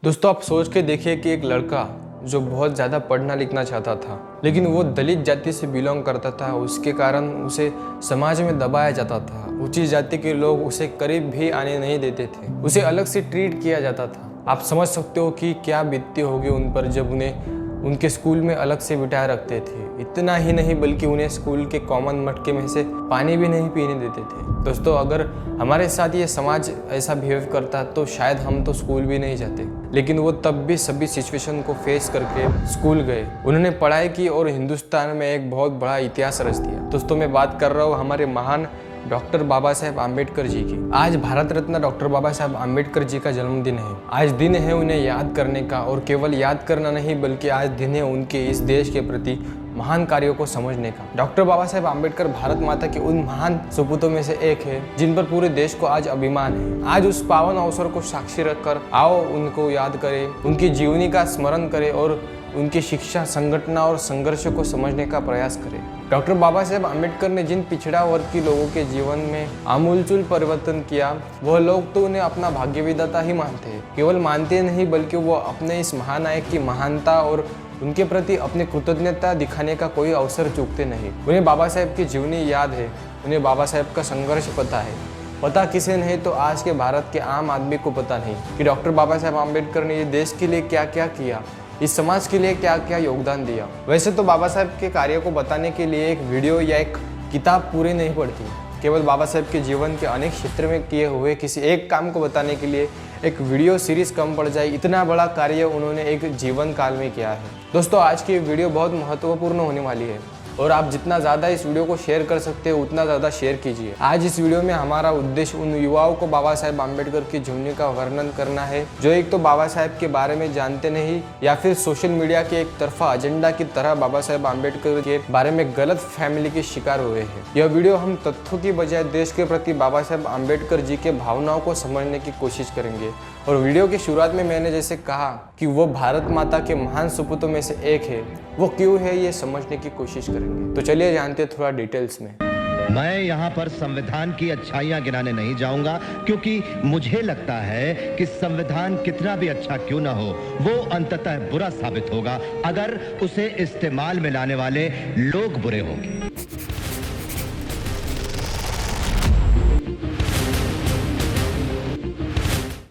दोस्तों आप सोच के देखिए कि एक लड़का जो बहुत ज़्यादा पढ़ना लिखना चाहता था, लेकिन वो दलित जाति से बिलोंग करता था। उसके कारण उसे समाज में दबाया जाता था। ऊंची जाति के लोग उसे करीब भी आने नहीं देते थे। उसे अलग से ट्रीट किया जाता था। आप समझ सकते हो कि क्या बीतती होगी उन पर जब उन्हें उनके स्कूल में अलग से बिठाए रखते थे। इतना ही नहीं बल्कि उन्हें स्कूल के कॉमन मटके में से पानी भी नहीं पीने देते थे। दोस्तों अगर हमारे साथ ये समाज ऐसा बिहेव करता तो शायद हम तो स्कूल भी नहीं जाते, लेकिन वो तब भी सभी सिचुएशन को फेस करके स्कूल गए। उन्होंने पढ़ाई की और हिंदुस्तान में एक बहुत बड़ा इतिहास रच दिया। दोस्तों मैं बात कर रहा हूँ हमारे महान डॉक्टर बाबा साहेब आम्बेडकर जी की। आज भारत रत्न डॉक्टर बाबा साहेब आम्बेडकर जी का जन्मदिन है। आज दिन है उन्हें याद करने का, और केवल याद करना नहीं बल्कि आज दिन है उनके इस देश के प्रति महान कार्यों को समझने का। डॉक्टर बाबा साहेब आम्बेडकर भारत माता के उन महान सपूतों में से एक है जिन पर पूरे देश को आज अभिमान है। आज उस पावन अवसर को साक्षी रखकर आओ उनको याद करें, उनकी जीवनी का स्मरण करें और उनकी शिक्षा, संगठन और संघर्ष को समझने का प्रयास करें। डॉक्टर बाबा साहेब आम्बेडकर ने जिन पिछड़ा वर्ग के लोगों के जीवन में आमूलचूल परिवर्तन किया, वह लोग तो उन्हें अपना भाग्य विधाता ही मानते हैं। केवल मानते नहीं बल्कि वो अपने इस महानायक की महानता और उनके प्रति अपनी कृतज्ञता दिखाने का कोई अवसर चूकते नहीं। उन्हें बाबा साहेब की जीवनी याद है, उन्हें बाबा साहेब का संघर्ष पता है। पता किसे नहीं तो आज के भारत के आम आदमी को पता नहीं कि डॉक्टर बाबा साहेब आम्बेडकर ने ये देश के लिए क्या क्या किया, इस समाज के लिए क्या क्या योगदान दिया। वैसे तो बाबा साहेब के कार्य को बताने के लिए एक वीडियो या एक किताब पूरी नहीं पड़ती। केवल बाबा साहेब के जीवन के अनेक क्षेत्र में किए हुए किसी एक काम को बताने के लिए एक वीडियो सीरीज कम पड़ जाए, इतना बड़ा कार्य उन्होंने एक जीवन काल में किया है। दोस्तों आज की वीडियो बहुत महत्वपूर्ण होने वाली है और आप जितना ज़्यादा इस वीडियो को शेयर कर सकते हो उतना ज़्यादा शेयर कीजिए। आज इस वीडियो में हमारा उद्देश्य उन युवाओं को बाबा साहेब आम्बेडकर की जीवनी का वर्णन करना है जो एक तो बाबा साहेब के बारे में जानते नहीं या फिर सोशल मीडिया के एक तरफा एजेंडा की तरह बाबा साहेब आम्बेडकर के बारे में गलत फैमिली के शिकार हुए हैं। यह वीडियो हम तथ्यों की बजाय देश के प्रति बाबा साहेब आम्बेडकर जी के भावनाओं को समझने की कोशिश करेंगे। और वीडियो की शुरुआत में मैंने जैसे कहा कि वो भारत माता के महान सपूतों में से एक है, वो क्यों है ये समझने की कोशिश करेंगे। तो चलिए जानते हैं थोड़ा डिटेल्स में। मैं यहाँ पर संविधान की अच्छाइयाँ गिनाने नहीं जाऊंगा, क्योंकि मुझे लगता है कि संविधान कितना भी अच्छा क्यों ना हो, वो अंततः बुरा साबित होगा अगर उसे इस्तेमाल में लाने वाले लोग बुरे होंगे।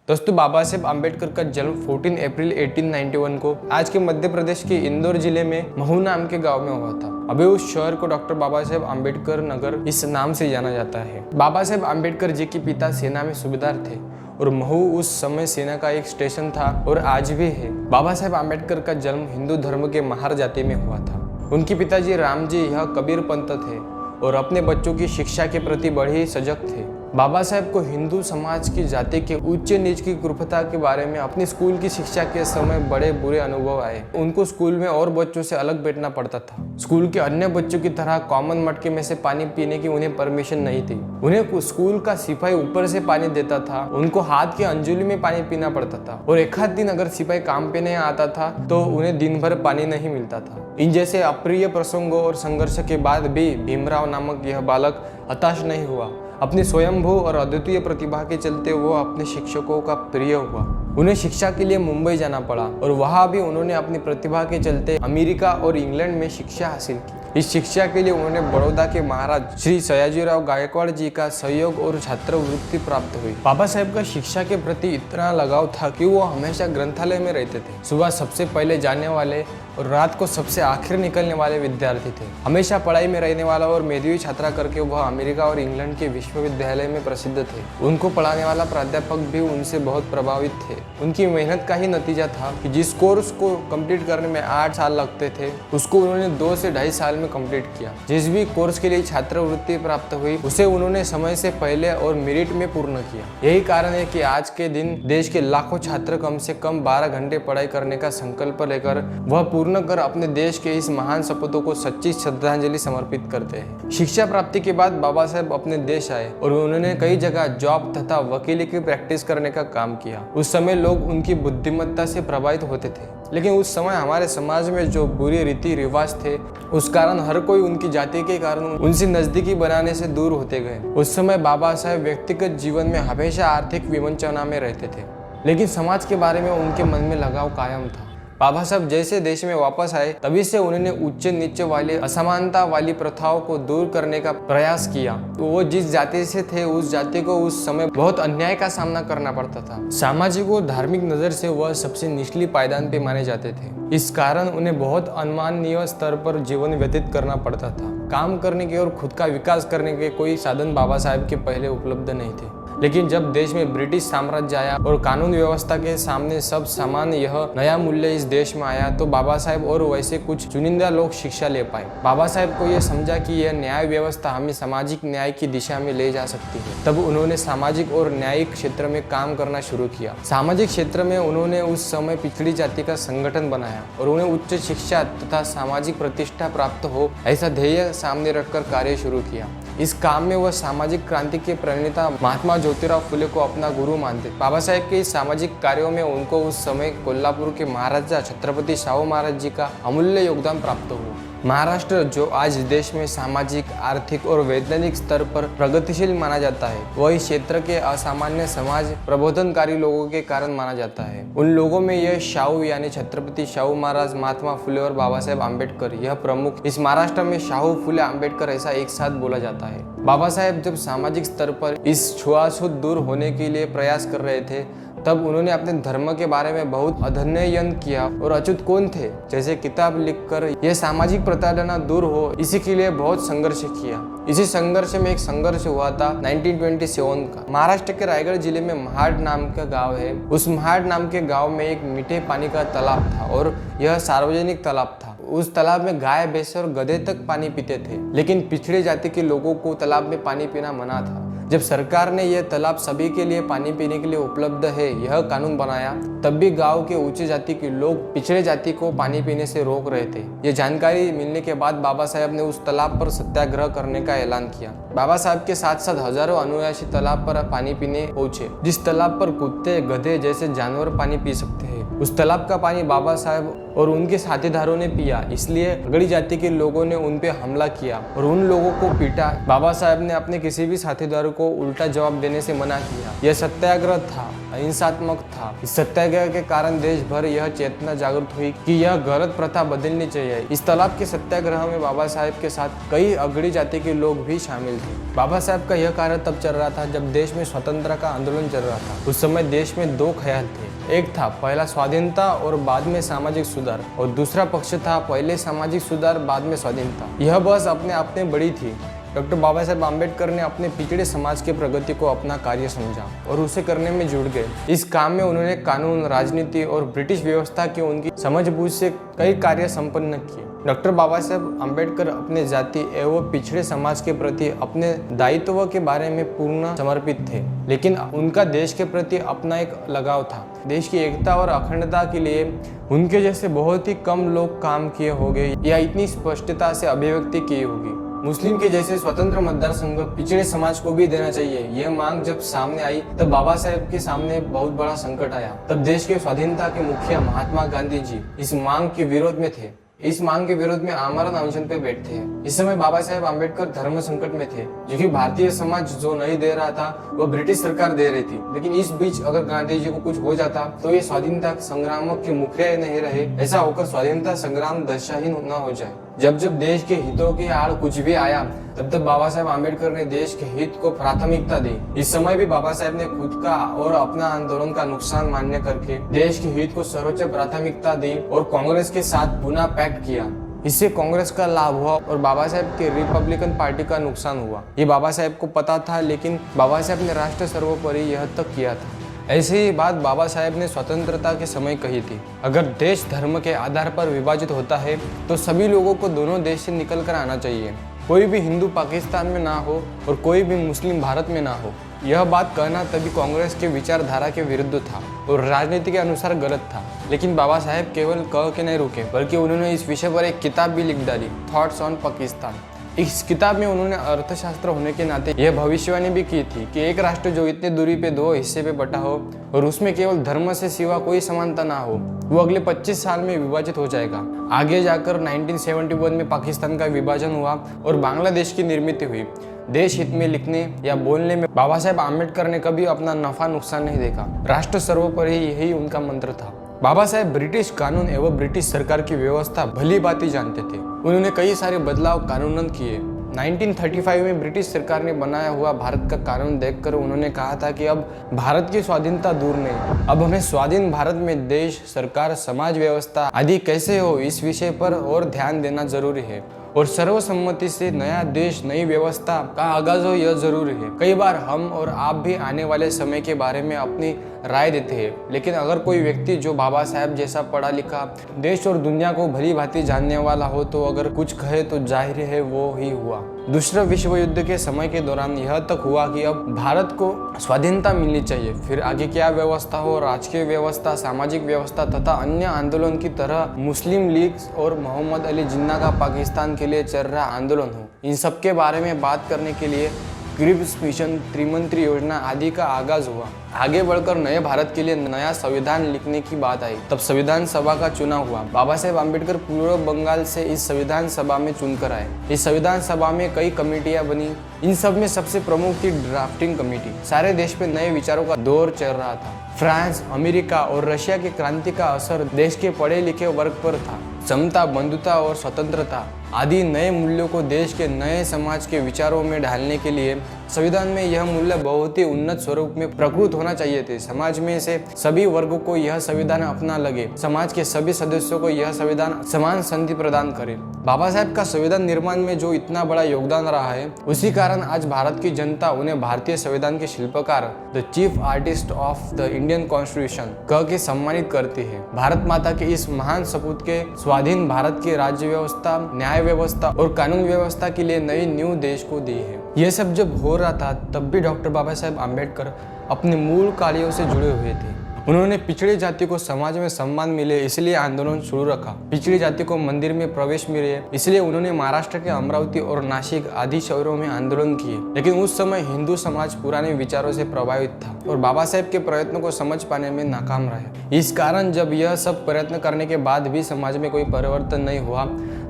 दोस्तों बाबा साहेब आम्बेडकर का जन्म 14 अप्रैल 1891 को आज के मध्य प्रदेश के इंदौर जिले में महू नाम के गांव में हुआ था। अभी उस शहर को डॉक्टर बाबा साहेब आम्बेडकर नगर इस नाम से जाना जाता है। बाबा साहेब आम्बेडकर जी के पिता सेना में सूबेदार थे और महू उस समय सेना का एक स्टेशन था और आज भी है। बाबा साहेब आम्बेडकर का जन्म हिंदू धर्म के महार जाति में हुआ था। उनके पिताजी राम जी यह कबीर पंथ थे और अपने बच्चों की शिक्षा के प्रति बड़े सजग थे। बाबा साहेब को हिंदू समाज की जाति के उच्च नीच की कुरूपता के बारे में अपनी स्कूल की शिक्षा के समय बड़े बुरे अनुभव आए। उनको स्कूल में और बच्चों से अलग बैठना पड़ता था। स्कूल के अन्य बच्चों की तरह कॉमन मटके में से पानी पीने की उन्हें परमिशन नहीं थी। उन्हें स्कूल का सिपाही ऊपर से पानी देता था, उनको हाथ की अंजुली में पानी पीना पड़ता था और एक आध दिन अगर सिपाही काम पे नहीं आता था तो उन्हें दिन भर पानी नहीं मिलता था। इन जैसे अप्रिय प्रसंगों और संघर्ष के बाद भी भीमराव नामक यह बालक हताश नहीं हुआ। अपनी स्वयंभू और अद्वितीय प्रतिभा के चलते वो अपने शिक्षकों का प्रिय हुआ। उन्हें शिक्षा के लिए मुंबई जाना पड़ा और वहां भी उन्होंने अपनी प्रतिभा के चलते अमेरिका और इंग्लैंड में शिक्षा हासिल की। इस शिक्षा के लिए उन्होंने बड़ौदा के महाराज श्री सयाजीराव गायकवाड़ जी का सहयोग और छात्रवृत्ति प्राप्त हुई। बाबा साहेब का शिक्षा के प्रति इतना लगाव था कि वो हमेशा ग्रंथालय में रहते थे। सुबह सबसे पहले जाने वाले और रात को सबसे आखिर निकलने वाले विद्यार्थी थे। हमेशा पढ़ाई में रहने वाला और मेधावी छात्रा करके वह अमेरिका और इंग्लैंड के विश्वविद्यालय में प्रसिद्ध थे। उनको पढ़ाने वाला प्राध्यापक भी उनसे बहुत प्रभावित थे। उनकी मेहनत का ही नतीजा था कि जिस कोर्स को कंप्लीट करने में 8 साल लगते थे उसको उन्होंने 2 से 2.5 साल में कंप्लीट किया। जिस भी कोर्स के लिए छात्रवृत्ति प्राप्त हुई उसे उन्होंने समय से पहले और मेरिट में पूर्ण किया। यही कारण है कि आज के दिन देश के लाखों छात्र कम से कम 12 घंटे पढ़ाई करने का संकल्प लेकर वह पूर्ण कर अपने देश के इस महान सपूतों को सच्ची श्रद्धांजलि समर्पित करते हैं। शिक्षा प्राप्ति के बाद बाबा साहेब अपने देश आए और उन्होंने कई जगह जॉब तथा वकीली की प्रैक्टिस करने का काम किया। उस समय लोग उनकी बुद्धिमत्ता से प्रभावित होते थे, लेकिन उस समय हमारे समाज में जो बुरे रीति रिवाज थे उस कारण हर कोई उनकी जाति के कारण उनसे नजदीकी बनाने से दूर होते गए। उस समय बाबा साहेब व्यक्तिगत जीवन में हमेशा आर्थिक विवंचना में रहते थे। लेकिन समाज के बारे में उनके मन में लगाव कायम था। बाबा साहब जैसे देश में वापस आए तभी से उन्होंने उच्च नीचे वाली असमानता वाली प्रथाओं को दूर करने का प्रयास किया। तो वो जिस जाति से थे उस जाति को उस समय बहुत अन्याय का सामना करना पड़ता था। सामाजिक और धार्मिक नजर से वह सबसे निचली पायदान पे माने जाते थे। इस कारण उन्हें बहुत अनमाननीय स्तर पर जीवन व्यतीत करना पड़ता था। काम करने के और खुद का विकास करने के कोई साधन बाबा साहब के पहले उपलब्ध नहीं थे। लेकिन जब देश में ब्रिटिश साम्राज्य आया और कानून व्यवस्था के सामने सब समान यह नया मूल्य इस देश में आया तो बाबा साहब और वैसे कुछ चुनिंदा लोग शिक्षा ले पाए। बाबा साहब को यह समझा कि यह न्याय व्यवस्था हमें सामाजिक न्याय की दिशा में ले जा सकती है। तब उन्होंने सामाजिक और न्यायिक क्षेत्र में काम करना शुरू किया। सामाजिक क्षेत्र में उन्होंने उस समय पिछड़ी जाति का संगठन बनाया और उन्हें उच्च शिक्षा तथा सामाजिक प्रतिष्ठा प्राप्त हो ऐसा ध्येय सामने रखकर कार्य शुरू किया। इस काम में वह सामाजिक क्रांति के प्रणेता महात्मा ज्योतिराव फुले को अपना गुरु मानते। बाबा साहेब के इस सामाजिक कार्यों में उनको उस समय कोल्हापुर के महाराजा छत्रपति शाहू महाराज जी का अमूल्य योगदान प्राप्त हुआ। महाराष्ट्र जो आज देश में सामाजिक, आर्थिक और वैज्ञानिक स्तर पर प्रगतिशील माना जाता है वह इस क्षेत्र के असामान्य समाज प्रबोधनकारी लोगों के कारण माना जाता है। उन लोगों में यह शाहू यानी छत्रपति शाहू महाराज, महात्मा फुले और बाबा साहेब आम्बेडकर यह प्रमुख। इस महाराष्ट्र में शाहू, फुले, आम्बेडकर ऐसा एक साथ बोला जाता है। बाबा साहेब जब सामाजिक स्तर पर इस छुआछूत दूर होने के लिए प्रयास कर रहे थे तब उन्होंने अपने धर्म के बारे में बहुत अध्ययन किया और अच्युत कौन थे जैसे किताब लिखकर यह सामाजिक प्रताड़ना दूर हो इसी के लिए बहुत संघर्ष किया। इसी संघर्ष में एक संघर्ष हुआ था 1927 का। महाराष्ट्र के रायगढ़ जिले में महाड नाम का गांव है। उस महाड नाम के गांव में एक मीठे पानी का तालाब था और यह सार्वजनिक तालाब था। उस तालाब में गाय, भैंस और गधे तक पानी पीते थे, लेकिन पिछड़े जाति के लोगों को तालाब में पानी पीना मना था। जब सरकार ने यह तालाब सभी के लिए पानी पीने के लिए उपलब्ध है यह कानून बनाया तब भी गांव के उच्च जाति के लोग पिछड़े जाति को पानी पीने से रोक रहे थे। ये जानकारी मिलने के बाद बाबा साहब ने उस तालाब पर सत्याग्रह करने का ऐलान किया। बाबा साहब के साथ साथ हजारों अनुयायी तालाब पर पानी पीने पहुंचे। जिस तालाब पर कुत्ते, गधे जैसे जानवर पानी पी सकते हैं उस तालाब का पानी बाबा साहब और उनके साथीदारों ने पिया। इसलिए अगड़ी जाति के लोगों ने उन पे हमला किया और उन लोगों को पीटा। बाबा साहब ने अपने किसी भी साथीदार को उल्टा जवाब देने से मना किया। यह सत्याग्रह था, अहिंसात्मक था। इस सत्याग्रह के कारण देश भर यह चेतना जागृत हुई कि यह गलत प्रथा बदलनी चाहिए। इस तालाब के सत्याग्रह में बाबा साहब के साथ कई अगड़ी जाति के लोग भी शामिल थे। बाबा साहब का यह कार्य तब चल रहा था जब देश में स्वतंत्रता का आंदोलन चल रहा था। उस समय देश में दो ख्याल थे। एक था पहला स्वाधीनता और बाद में सामाजिक सुधार और दूसरा पक्ष था पहले सामाजिक सुधार बाद में स्वाधीनता। यह बस अपने आप में बड़ी थी। डॉक्टर बाबा साहब आम्बेडकर ने अपने पिछड़े समाज के प्रगति को अपना कार्य समझा और उसे करने में जुट गए। इस काम में उन्होंने कानून, राजनीति और ब्रिटिश व्यवस्था की उनकी समझबूझ से कई कार्य संपन्न किए। डॉक्टर बाबा साहब आम्बेडकर अपने जाति एवं पिछड़े समाज के प्रति अपने दायित्व के बारे में पूर्ण समर्पित थे, लेकिन उनका देश के प्रति अपना एक लगाव था। देश की एकता और अखंडता के लिए उनके जैसे बहुत ही कम लोग काम किए होंगे या इतनी स्पष्टता से अभिव्यक्ति की होगी। मुस्लिम के जैसे स्वतंत्र मतदार संघ पिछड़े समाज को भी देना चाहिए। यह मांग जब सामने आई तब बाबा साहेब के सामने बहुत बड़ा संकट आया। तब देश के स्वाधीनता के मुखिया महात्मा गांधी जी इस मांग के विरोध में थे। इस मांग के विरोध में आमरण अनशन पे बैठते हैं। इस समय बाबा साहेब आम्बेडकर धर्म संकट में थे क्योंकि भारतीय समाज जो नहीं दे रहा था वो ब्रिटिश सरकार दे रही थी। लेकिन इस बीच अगर गांधी जी को कुछ हो जाता तो ये स्वाधीनता संग्रामों के मुखिया नहीं रहे, ऐसा होकर स्वाधीनता संग्राम दशाहीन न हो जाए। जब जब देश के हितों की आड़ कुछ भी आया तब बाबा साहेब आम्बेडकर ने देश के हित को प्राथमिकता दी। इस समय भी बाबा साहेब ने खुद का और अपना आंदोलन का नुकसान मान्य करके देश के हित को सर्वोच्च प्राथमिकता दी और कांग्रेस के साथ पुनः पैक्ट किया। इससे कांग्रेस का लाभ हुआ और बाबा साहेब के रिपब्लिकन पार्टी का नुकसान हुआ। ये बाबा साहेब को पता था, लेकिन बाबा साहेब ने राष्ट्र सर्वोपरि यह तक किया था। ऐसी ही बात बाबा साहेब ने स्वतंत्रता के समय कही थी। अगर देश धर्म के आधार पर विभाजित होता है तो सभी लोगों को दोनों देश से निकल कर आना चाहिए। कोई भी हिंदू पाकिस्तान में ना हो और कोई भी मुस्लिम भारत में ना हो। यह बात कहना तभी कांग्रेस के विचारधारा के विरुद्ध था और राजनीति के अनुसार गलत था। लेकिन बाबा साहेब केवल कह के नहीं रुके, बल्कि उन्होंने इस विषय पर एक किताब भी लिख डाली, थॉट्स ऑन पाकिस्तान। इस किताब में उन्होंने अर्थशास्त्र होने के नाते यह भविष्यवाणी भी की थी कि एक राष्ट्र जो इतने दूरी पे 2 हिस्से पे बटा हो और उसमें केवल धर्म से सिवा कोई समानता ना हो, वो अगले 25 साल में विभाजित हो जाएगा। आगे जाकर 1971 में पाकिस्तान का विभाजन हुआ और बांग्लादेश की निर्मित हुई। देश हित में लिखने या बोलने में बाबा साहेब आम्बेडकर ने कभी अपना नफा नुकसान नहीं देखा। राष्ट्र सर्वोपरि यही उनका मंत्र था। बाबा साहेब ब्रिटिश कानून एवं ब्रिटिश सरकार की व्यवस्था भली भांति जानते थे। उन्होंने कई सारे बदलाव कानूनन किए। 1935 में ब्रिटिश सरकार ने बनाया हुआ भारत का कानून देखकर उन्होंने कहा था कि अब भारत की स्वाधीनता दूर नहीं, अब हमें स्वाधीन भारत में देश, सरकार, समाज व्यवस्था आदि कैसे हो इस विषय पर और ध्यान देना जरूरी है और सर्वसम्मति से नया देश, नई व्यवस्था का आगाज हो यह जरूरी है। कई बार हम और आप भी आने वाले समय के बारे में अपनी राय देते हैं, लेकिन अगर कोई व्यक्ति जो बाबा साहेब जैसा पढ़ा लिखा, देश और दुनिया को भली भांति जानने वाला हो तो अगर कुछ कहे तो जाहिर है वो ही हुआ। दूसरे विश्व युद्ध के समय के दौरान यह तक हुआ कि अब भारत को स्वाधीनता मिलनी चाहिए। फिर आगे क्या व्यवस्था हो, राजकीय व्यवस्था, सामाजिक व्यवस्था तथा अन्य आंदोलन की तरह मुस्लिम लीग और मोहम्मद अली जिन्ना का पाकिस्तान के लिए चल रहा आंदोलन हो, इन सब के बारे में बात करने के लिए क्रिप्स मिशन, त्रिमंत्री योजना आदि का आगाज हुआ। आगे बढ़कर नए भारत के लिए नया संविधान लिखने की बात आई। तब संविधान सभा का चुनाव हुआ। बाबा साहेब आम्बेडकर पूर्व बंगाल से इस संविधान सभा में चुनकर आए। इस संविधान सभा में कई कमेटियां बनी। इन सब में सबसे प्रमुख थी ड्राफ्टिंग कमेटी। सारे देश पे नए विचारों का दौर चल रहा था। फ्रांस, अमेरिका और रशिया की क्रांति का असर देश के पढ़े लिखे वर्ग पर था। समता, बंधुता और स्वतंत्रता आदि नए मूल्यों को देश के नए समाज के विचारों में ढालने के लिए संविधान में यह मूल्य बहुत ही उन्नत स्वरूप में प्रकट होना चाहिए थे। समाज में से सभी वर्गों को यह संविधान अपना लगे, समाज के सभी सदस्यों को यह संविधान समान संधि प्रदान करे। बाबा साहेब का संविधान निर्माण में जो इतना बड़ा योगदान रहा है, उसी कारण आज भारत की जनता उन्हें भारतीय संविधान के शिल्पकार, the chief artist of the Indian constitution कह के सम्मानित करती है। भारत माता के इस महान सपूत के स्वाधीन भारत की राज्य व्यवस्था, न्याय व्यवस्था और कानून व्यवस्था के लिए नई नींव देश को दी है। यह सब जब हो रहा था तब भी डॉक्टर बाबा साहेब आम्बेडकर अपने मूल कार्यों से जुड़े हुए थे। उन्होंने पिछड़ी जाति को समाज में सम्मान मिले इसलिए आंदोलन शुरू रखा। पिछड़ी जाति को मंदिर में प्रवेश मिले इसलिए उन्होंने महाराष्ट्र के अमरावती और नासिक आदि शहरों में आंदोलन किए। लेकिन उस समय हिंदू समाज पुराने विचारों से प्रभावित था और बाबा साहेब के प्रयत्नों को समझ पाने में नाकाम रहे। इस कारण जब यह सब प्रयत्न करने के बाद भी समाज में कोई परिवर्तन नहीं हुआ,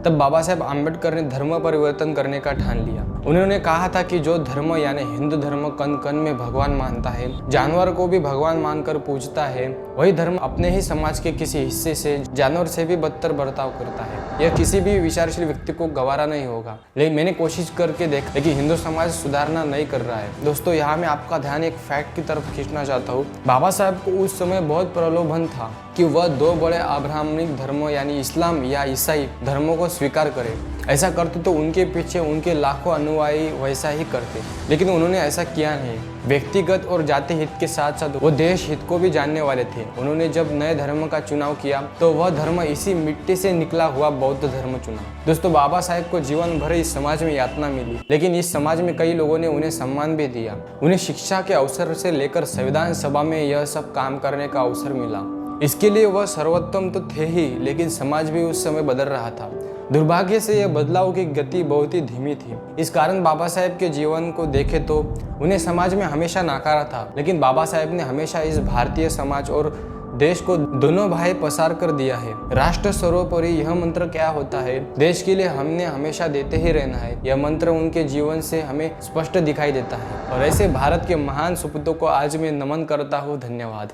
तब बाबा साहेब आम्बेडकर ने धर्म परिवर्तन करने का ठान लिया। उन्होंने कहा था कि जो धर्म यानी हिंदू धर्म कण कण में भगवान मानता है, जानवर को भी भगवान मानकर पूजता है, वही धर्म अपने ही समाज के किसी हिस्से से जानवर से भी बदतर बर्ताव करता है। यह किसी भी विचारशील व्यक्ति को गवारा नहीं होगा। लेकिन मैंने कोशिश करके देखा लेकिन हिंदू समाज सुधारना नहीं कर रहा है। दोस्तों, यहाँ मैं आपका ध्यान एक फैक्ट की तरफ खींचना चाहता हूँ। बाबा साहेब को उस समय बहुत प्रलोभन था कि वह 2 बड़े अब्राह्मणिक धर्म यानी इस्लाम या ईसाई धर्मों को स्वीकार करें। ऐसा करते तो उनके पीछे उनके लाखों अनुयायी वैसा ही करते, लेकिन उन्होंने ऐसा किया नहीं। व्यक्तिगत और जाति हित के साथ साथ वो देश हित को भी जानने वाले थे। उन्होंने जब नए धर्म का चुनाव किया तो वह धर्म इसी मिट्टी से निकला हुआ बौद्ध धर्म चुना। दोस्तों, बाबा साहेब को जीवन भर इस समाज में यातना मिली, लेकिन इस समाज में कई लोगों ने उन्हें सम्मान भी दिया। उन्हें शिक्षा के अवसर से लेकर संविधान सभा में यह सब काम करने का अवसर मिला। इसके लिए वह सर्वोत्तम तो थे ही, लेकिन समाज भी उस समय बदल रहा था। दुर्भाग्य से यह बदलाव की गति बहुत ही धीमी थी। इस कारण बाबा साहेब के जीवन को देखे तो उन्हें समाज में हमेशा नकारा था, लेकिन बाबा साहेब ने हमेशा इस भारतीय समाज और देश को दोनों भाई पसार कर दिया है। राष्ट्र सर्वोपरि यह मंत्र क्या होता है, देश के लिए हमने हमेशा देते ही रहना है, यह मंत्र उनके जीवन से हमें स्पष्ट दिखाई देता है। और ऐसे भारत के महान सपूतों को आज मैं नमन करता हूँ। धन्यवाद।